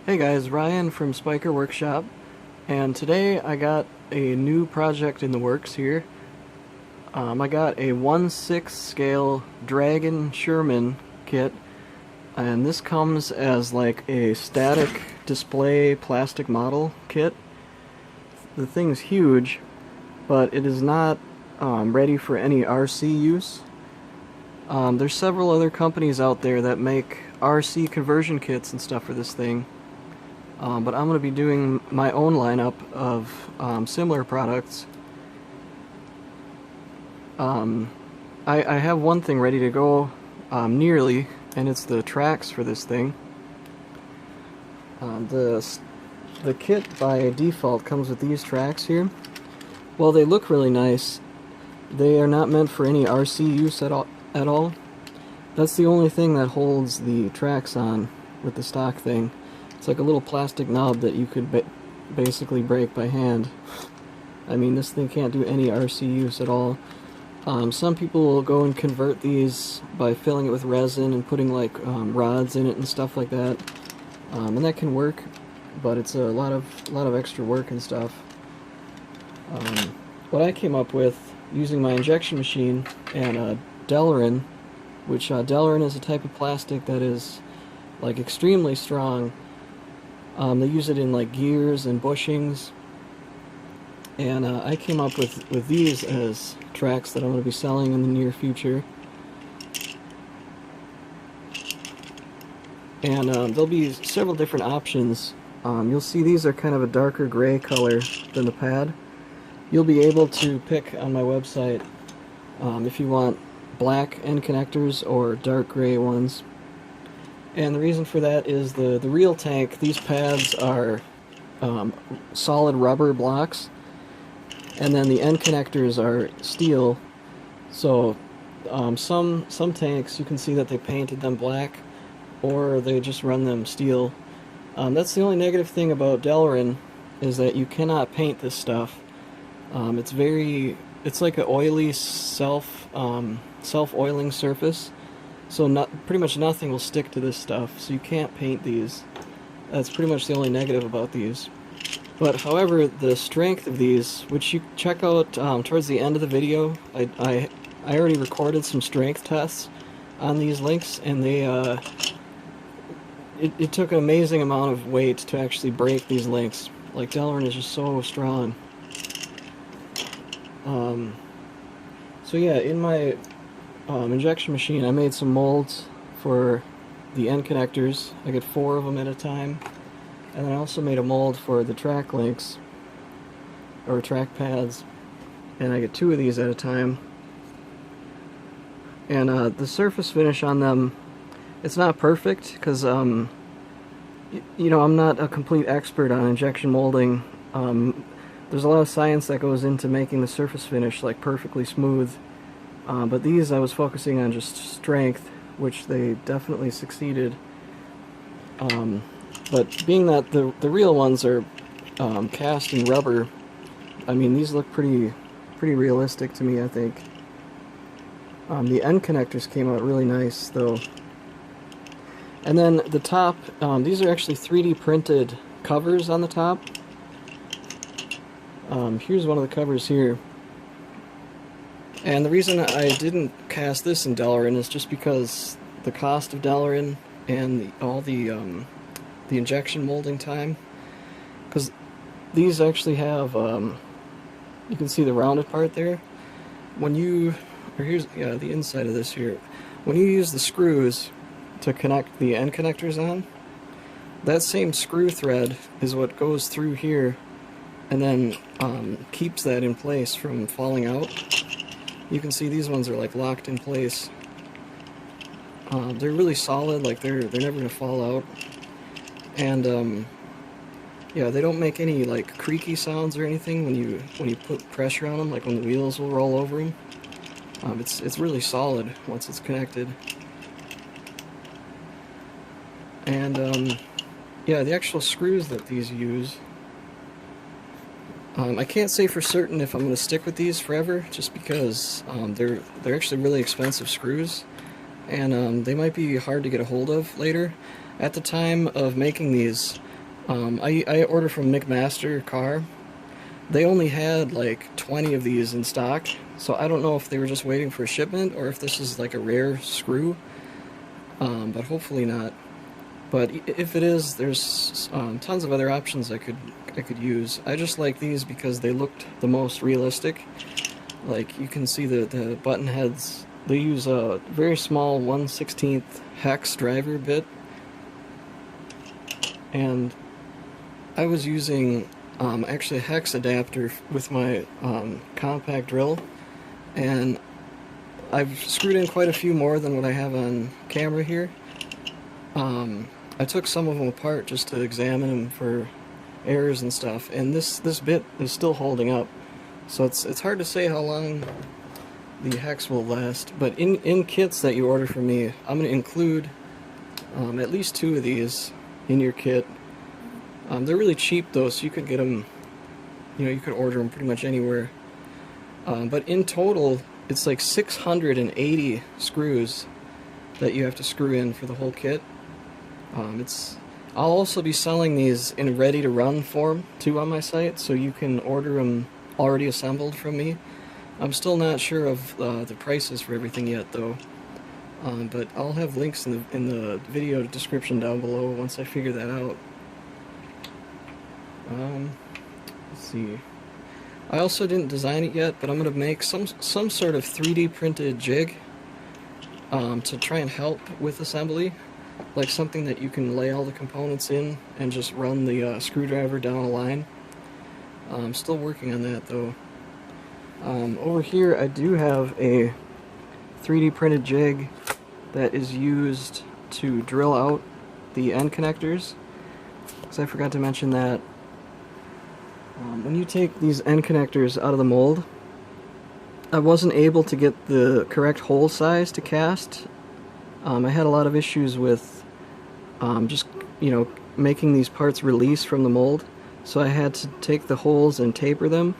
Hey guys, Ryan from Spyker Workshop, and today I got a new project in the works here. I got a 1/6 scale Dragon Sherman kit, and this comes as like a static display plastic model kit. The thing's huge, but it is not ready for any RC use. There's several other companies out there that make RC conversion kits and stuff for this thing. But I'm going to be doing my own lineup of similar products. I have one thing ready to go, nearly, and it's the tracks for this thing. The kit by default comes with these tracks here. While they look really nice, they are not meant for any RC use at all. That's the only thing that holds the tracks on with the stock thing. It's like a little plastic knob that you could basically break by hand. I mean, this thing can't do any RC use at all. Some people will go and convert these by filling it with resin and putting like rods in it and stuff like that. And that can work, but it's a lot of extra work and stuff. What I came up with using my injection machine and Delrin, which Delrin is a type of plastic that is like extremely strong. They use it in like gears and bushings, and I came up with these as tracks that I'm going to be selling in the near future. And there'll be several different options. You'll see these are kind of a darker gray color than the pad. You'll be able to pick on my website if you want black end connectors or dark gray ones. And the reason for that is the real tank, these pads are solid rubber blocks, and then the end connectors are steel. So some tanks, you can see that they painted them black, or they just run them steel. That's the only negative thing about Delrin, is that you cannot paint this stuff. It's like an oily self-oiling surface. So pretty much nothing will stick to this stuff, so you can't paint these. That's pretty much the only negative about these. But however, the strength of these, which you check out towards the end of the video, I already recorded some strength tests on these links, and they it took an amazing amount of weight to actually break these links. Like, Delrin is just so strong. So yeah, in my injection machine, I made some molds for the end connectors. I get 4 of them at a time, and then I also made a mold for the track links, or track pads, and I get 2 of these at a time. And the surface finish on them, it's not perfect, because you know, I'm not a complete expert on injection molding. There's a lot of science that goes into making the surface finish like perfectly smooth. But these I was focusing on just strength, which they definitely succeeded. But being that the real ones are cast in rubber, I mean, these look pretty realistic to me, I think. The end connectors came out really nice, though. And then the top, these are actually 3D printed covers on the top. Here's one of the covers here. And the reason I didn't cast this in Delrin is just because the cost of Delrin and all the injection molding time. Because these actually have, you can see the rounded part there. When you, or here's the inside of this here. When you use the screws to connect the end connectors on, that same screw thread is what goes through here and then keeps that in place from falling out. You can see these ones are like locked in place. They're really solid, like they're never gonna fall out. And yeah, they don't make any like creaky sounds or anything when you put pressure on them, like when the wheels will roll over them. It's really solid once it's connected. And yeah, the actual screws that these use, I can't say for certain if I'm going to stick with these forever, just because they're actually really expensive screws, and they might be hard to get a hold of later. At the time of making these, I ordered from McMaster Car. They only had like 20 of these in stock, so I don't know if they were just waiting for a shipment or if this is like a rare screw, but hopefully not. But if it is, there's tons of other options I could use. I just like these because they looked the most realistic. Like you can see the button heads. They use a very small 1/16 hex driver bit, and I was using actually a hex adapter with my compact drill, and I've screwed in quite a few more than what I have on camera here. I took some of them apart just to examine them for errors and stuff, and this bit is still holding up. So it's hard to say how long the hex will last, but in kits that you order from me, I'm going to include at least 2 of these in your kit. They're really cheap though, so you could get them, you could order them pretty much anywhere. But in total, it's like 680 screws that you have to screw in for the whole kit. I'll also be selling these in ready-to-run form too on my site, so you can order them already assembled from me. I'm still not sure of the prices for everything yet though, but I'll have links in the video description down below once I figure that out. Let's see. I also didn't design it yet, but I'm going to make some sort of 3D printed jig to try and help with assembly. Like something that you can lay all the components in and just run the screwdriver down a line. I'm still working on that though. Over here I do have a 3D printed jig that is used to drill out the end connectors, because I forgot to mention that when you take these end connectors out of the mold, I wasn't able to get the correct hole size to cast. I had a lot of issues with just, making these parts release from the mold, so I had to take the holes and taper them,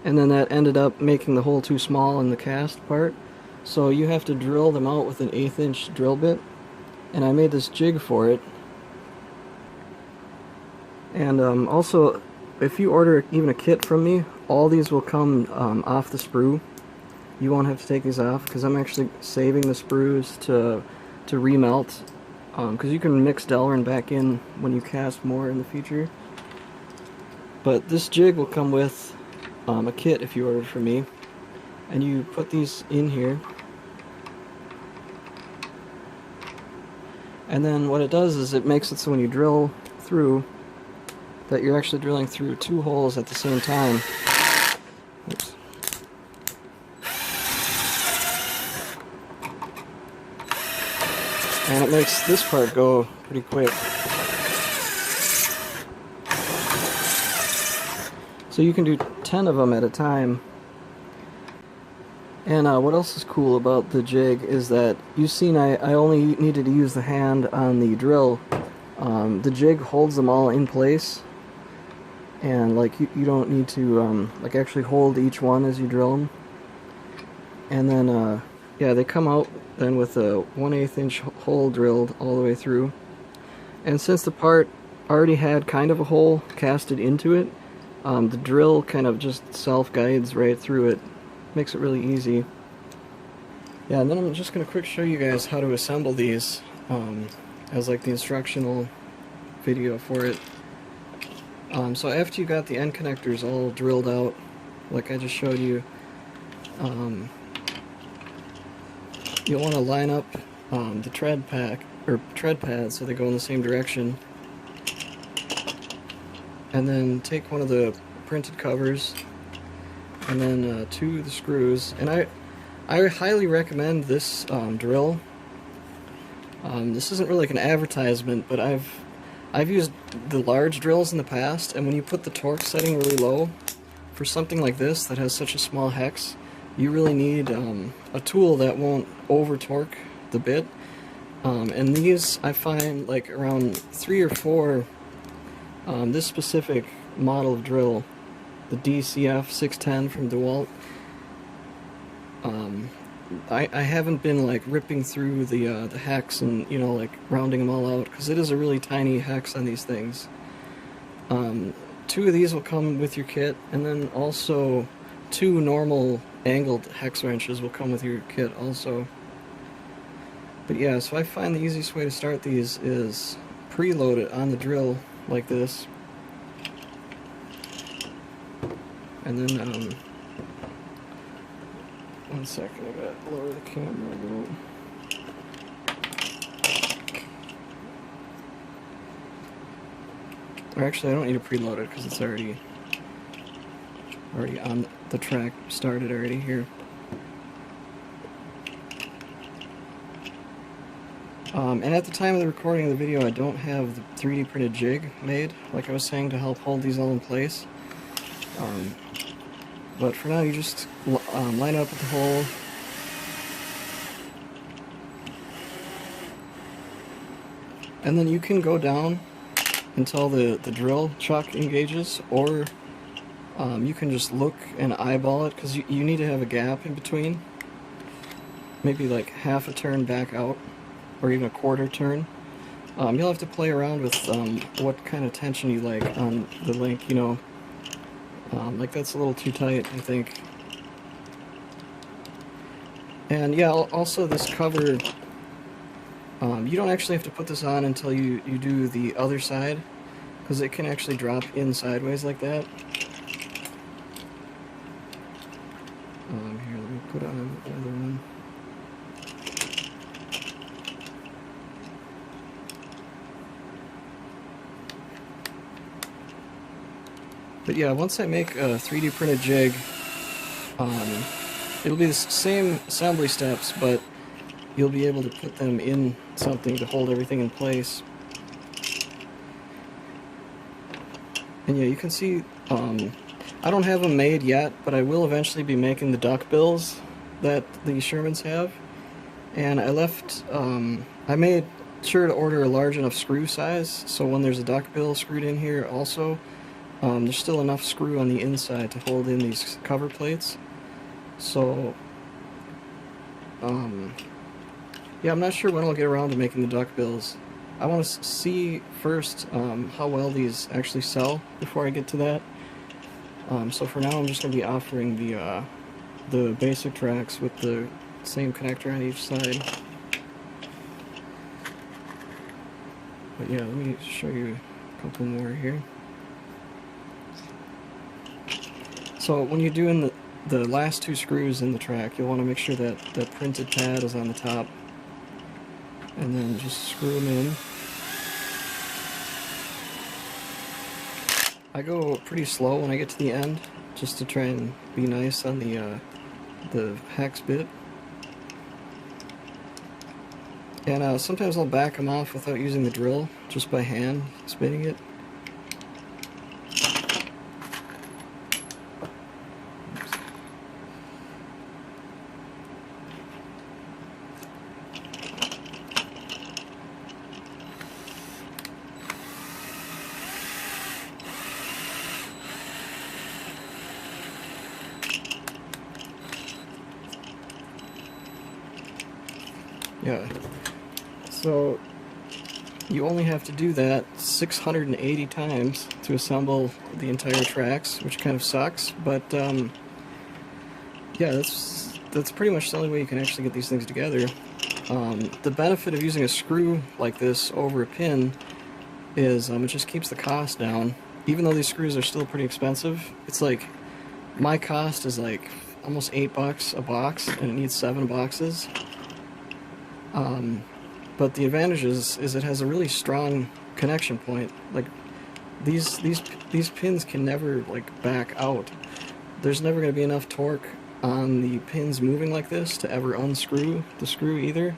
and then that ended up making the hole too small in the cast part, so you have to drill them out with an 1/8 inch drill bit, and I made this jig for it. And also, if you order even a kit from me, all these will come off the sprue. You won't have to take these off, because I'm actually saving the sprues to remelt, because you can mix Delrin back in when you cast more in the future. But this jig will come with a kit if you order from me, and you put these in here, and then what it does is it makes it so when you drill through, that you're actually drilling through 2 holes at the same time. Oops. And it makes this part go pretty quick. So you can do 10 of them at a time. And what else is cool about the jig is that you've seen I only needed to use the hand on the drill. The jig holds them all in place, and like you don't need to like actually hold each one as you drill them. And then yeah, they come out then with a 1/8 inch hole drilled all the way through. And since the part already had kind of a hole casted into it, the drill kind of just self-guides right through it. Makes it really easy. Yeah, and then I'm just going to quick show you guys how to assemble these as like the instructional video for it. So after you got the end connectors all drilled out, like I just showed you, you'll want to line up the tread pads so they go in the same direction, and then take one of the printed covers, and then 2 of the screws. And I highly recommend this drill. This isn't really like an advertisement, but I've used the large drills in the past, and when you put the torque setting really low for something like this that has such a small hex, you really need a tool that won't over torque the bit. And these I find like around 3 or 4, this specific model of drill, the DCF 610 from DeWalt, I haven't been like ripping through the hex and like rounding them all out, because it is a really tiny hex on these things. 2 of these will come with your kit, and then also 2 normal angled hex wrenches will come with your kit also. But yeah, so I find the easiest way to start these is preload it on the drill like this. And then, one second, I gotta lower the camera a little. Or actually, I don't need to preload it because it's already on the track, started already here. And at the time of the recording of the video, I don't have the 3D printed jig made, like I was saying, to help hold these all in place. But for now, you just line up with the hole. And then you can go down until the drill chuck engages, or you can just look and eyeball it, because you need to have a gap in between. Maybe like half a turn back out, or even a quarter turn. You'll have to play around with what kind of tension you like on the link, you know. Like that's a little too tight, I think. And yeah, also this cover, you don't actually have to put this on until you do the other side, because it can actually drop in sideways like that. Here, let me put on the other one. But yeah, once I make a 3D printed jig, it'll be the same assembly steps, but you'll be able to put them in something to hold everything in place. And yeah, you can see, I don't have them made yet, but I will eventually be making the duck bills that the Shermans have. And I made sure to order a large enough screw size, so when there's a duck bill screwed in here also, there's still enough screw on the inside to hold in these cover plates. So, yeah, I'm not sure when I'll get around to making the duck bills. I want to see first how well these actually sell before I get to that. So for now, I'm just going to be offering the basic tracks with the same connector on each side. But yeah, let me show you a couple more here. So when you're doing the last 2 screws in the track, you'll want to make sure that the printed pad is on the top. And then just screw them in. I go pretty slow when I get to the end, just to try and be nice on the hex bit. And sometimes I'll back them off without using the drill, just by hand spinning it. Yeah, so you only have to do that 680 times to assemble the entire tracks, which kind of sucks, but yeah, that's pretty much the only way you can actually get these things together. The benefit of using a screw like this over a pin is it just keeps the cost down. Even though these screws are still pretty expensive, it's like, my cost is like almost $8 a box, and it needs 7 boxes. But the advantage is it has a really strong connection point. Like these pins can never like back out. There's never going to be enough torque on the pins moving like this to ever unscrew the screw either,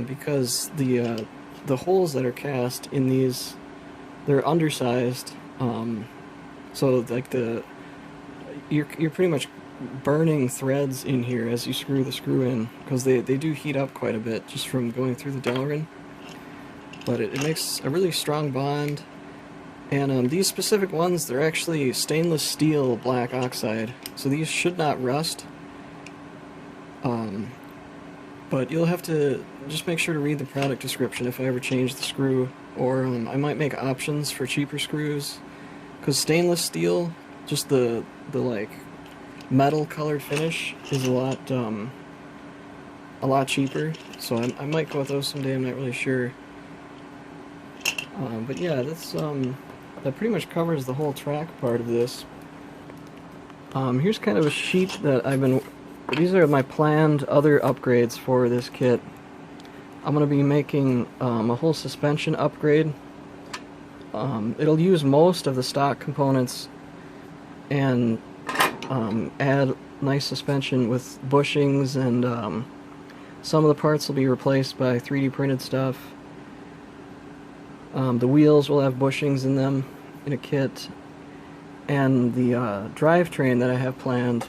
because the holes that are cast in these, they're undersized. So like you're pretty much burning threads in here as you screw the screw in, because they do heat up quite a bit just from going through the Delrin. But it makes a really strong bond. And these specific ones, they're actually stainless steel black oxide, so these should not rust. But you'll have to just make sure to read the product description if I ever change the screw or I might make options for cheaper screws, because stainless steel, just the like metal colored finish, is a lot cheaper. So I might go with those someday. I'm not really sure. But yeah, that's that pretty much covers the whole track part of this. Here's kind of a sheet that these are my planned other upgrades for this kit. I'm going to be making a whole suspension upgrade. It'll use most of the stock components and add nice suspension with bushings, and some of the parts will be replaced by 3D printed stuff. The wheels will have bushings in them in a kit, and the drivetrain that I have planned,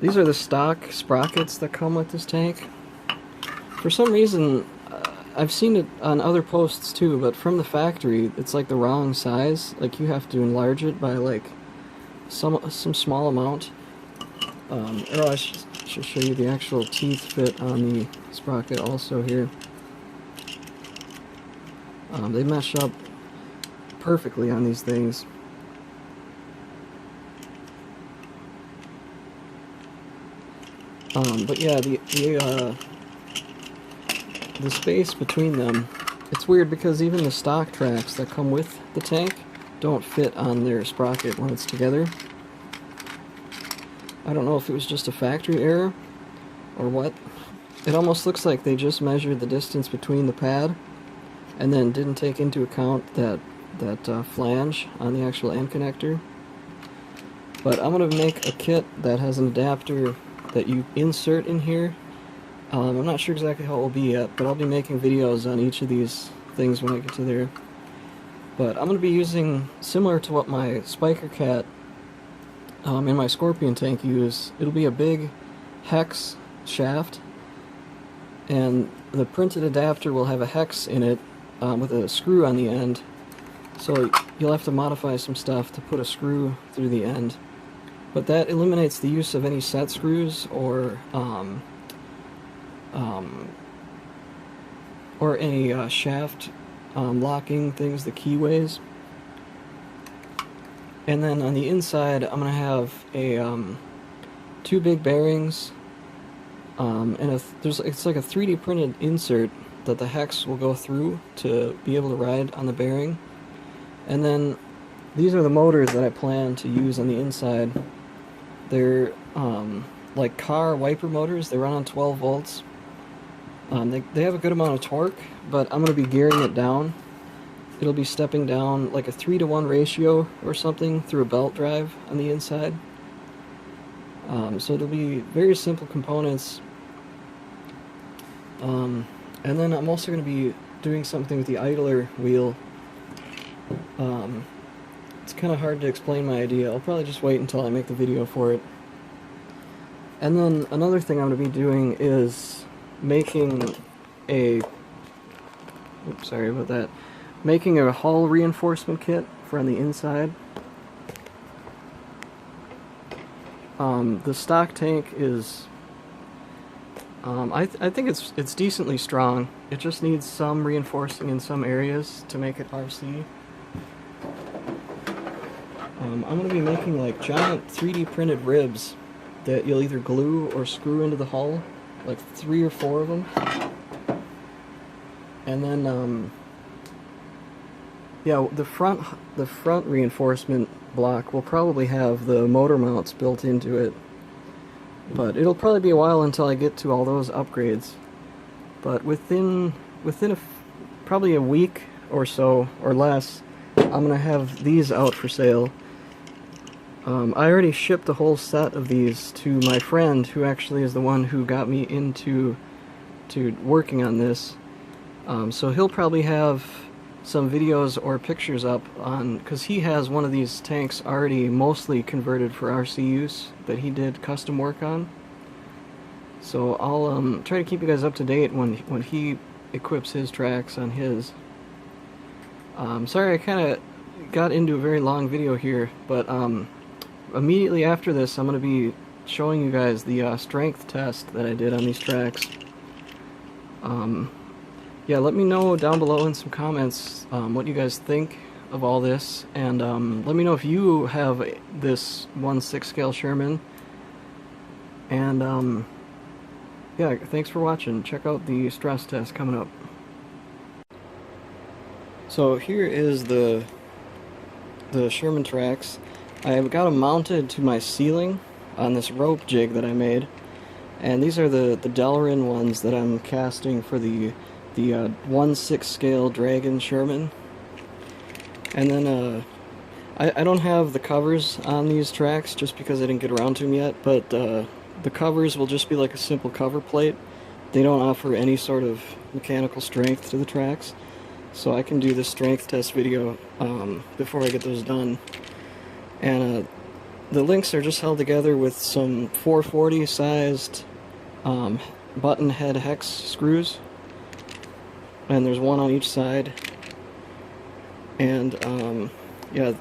these are the stock sprockets that come with this tank. For some reason, I've seen it on other posts too, but from the factory, it's like the wrong size. Like, you have to enlarge it by like some small amount. Or I should show you the actual teeth fit on the sprocket also here. They mesh up perfectly on these things. But yeah, the space between them, it's weird because even the stock tracks that come with the tank don't fit on their sprocket when it's together. I don't know if it was just a factory error or what. It almost looks like they just measured the distance between the pad and then didn't take into account that flange on the actual end connector. But I'm going to make a kit that has an adapter that you insert in here. I'm not sure exactly how it will be yet, but I'll be making videos on each of these things when I get to there. But I'm going to be using, similar to what my Spyker cat in my Scorpion tank use, it'll be a big hex shaft, and the printed adapter will have a hex in it with a screw on the end, so you'll have to modify some stuff to put a screw through the end. But that eliminates the use of any set screws or any shaft locking things, the keyways. And then on the inside, I'm going to have a two big bearings, and it's like a 3D printed insert that the hex will go through to be able to ride on the bearing. And then these are the motors that I plan to use on the inside. They're like car wiper motors. They run on 12 volts. They have a good amount of torque, but I'm going to be gearing it down. It'll be stepping down like a 3-to-1 ratio or something through a belt drive on the inside. So it'll be very simple components. And then I'm also going to be doing something with the idler wheel. It's kind of hard to explain my idea. I'll probably just wait until I make the video for it. And then another thing I'm going to be doing is making a... Oops, sorry about that. Making a hull reinforcement kit for on the inside. The stock tank is... I think it's decently strong. It just needs some reinforcing in some areas to make it RC. I'm going to be making like giant 3D printed ribs that you'll either glue or screw into the hull, like 3 or 4 of them. And then yeah, the front reinforcement block will probably have the motor mounts built into it. But it'll probably be a while until I get to all those upgrades. But within probably a week or so, or less, I'm going to have these out for sale. I already shipped a whole set of these to my friend, who actually is the one who got me into working on this. So he'll probably have some videos or pictures up on, because he has one of these tanks already mostly converted for RC use that he did custom work on. So I'll try to keep you guys up to date when he equips his tracks on his. Sorry I kind of got into a very long video here, but immediately after this I'm going to be showing you guys the strength test that I did on these tracks. yeah, let me know down below in some comments what you guys think of all this, and let me know if you have this 1/6 scale Sherman. And yeah, thanks for watching. Check out the stress test coming up. So here is the Sherman tracks. I've got them mounted to my ceiling on this rope jig that I made, and these are the Delrin ones that I'm casting for the 1/6 scale Dragon Sherman. And then I don't have the covers on these tracks just because I didn't get around to them yet, but the covers will just be like a simple cover plate. They don't offer any sort of mechanical strength to the tracks, so I can do this strength test video before I get those done. And the links are just held together with some 440 sized button head hex screws, and there's one on each side. And yeah,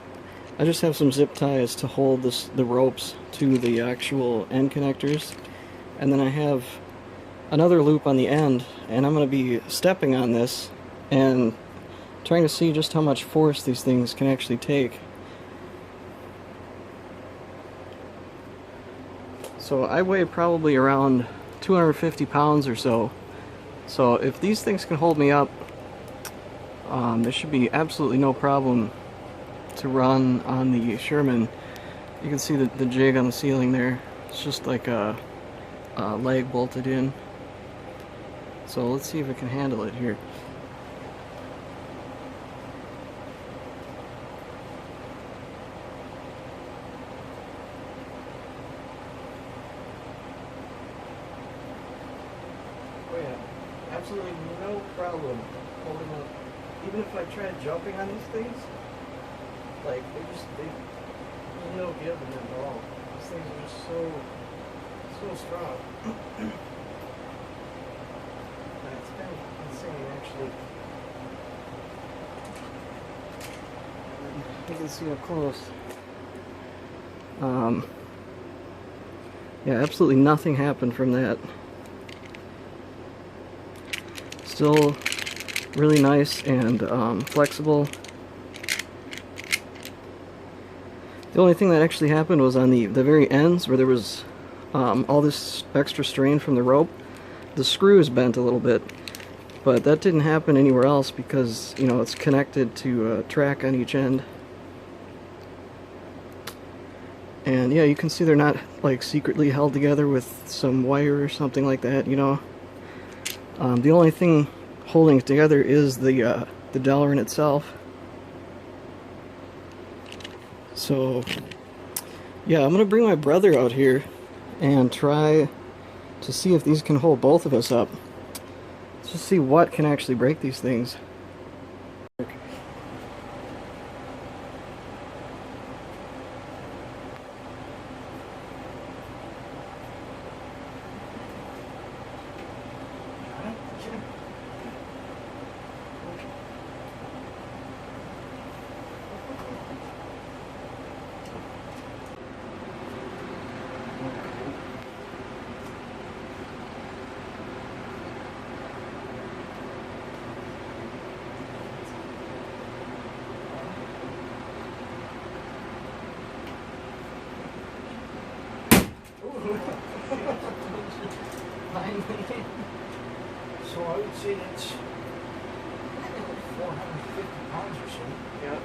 I just have some zip ties to hold the ropes to the actual end connectors, and then I have another loop on the end, and I'm going to be stepping on this and trying to see just how much force these things can actually take. So I weigh probably around 250 pounds or so. So if these things can hold me up, there should be absolutely no problem to run on the Sherman. You can see the jig on the ceiling there. It's just like a leg bolted in. So let's see if it can handle it here. Oh yeah, absolutely no problem holding up. Even if I tried jumping on these things, like there's no give in them at all. These things are just so strong. It's kind of insane, actually. You can see up close. Yeah, absolutely nothing happened from that. Still really nice and flexible. The only thing that actually happened was on the very ends where there was all this extra strain from the rope. The screws bent a little bit, but that didn't happen anywhere else because, you know, it's connected to a track on each end. And yeah, you can see they're not like secretly held together with some wire or something like that, you know. The only thing holding it together is the Delrin itself. So yeah, I'm gonna bring my brother out here and try to see if these can hold both of us up. Let's just see what can actually break these things. So I would say that's 450 pounds or so. Yeah.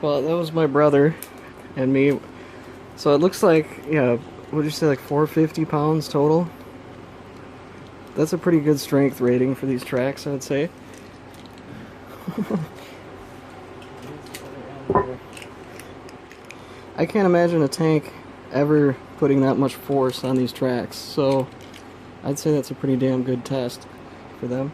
Well, that was my brother and me. So it looks like, yeah, what did you say, like 450 pounds total? That's a pretty good strength rating for these tracks, I would say. I can't imagine a tank ever putting that much force on these tracks, so I'd say that's a pretty damn good test for them.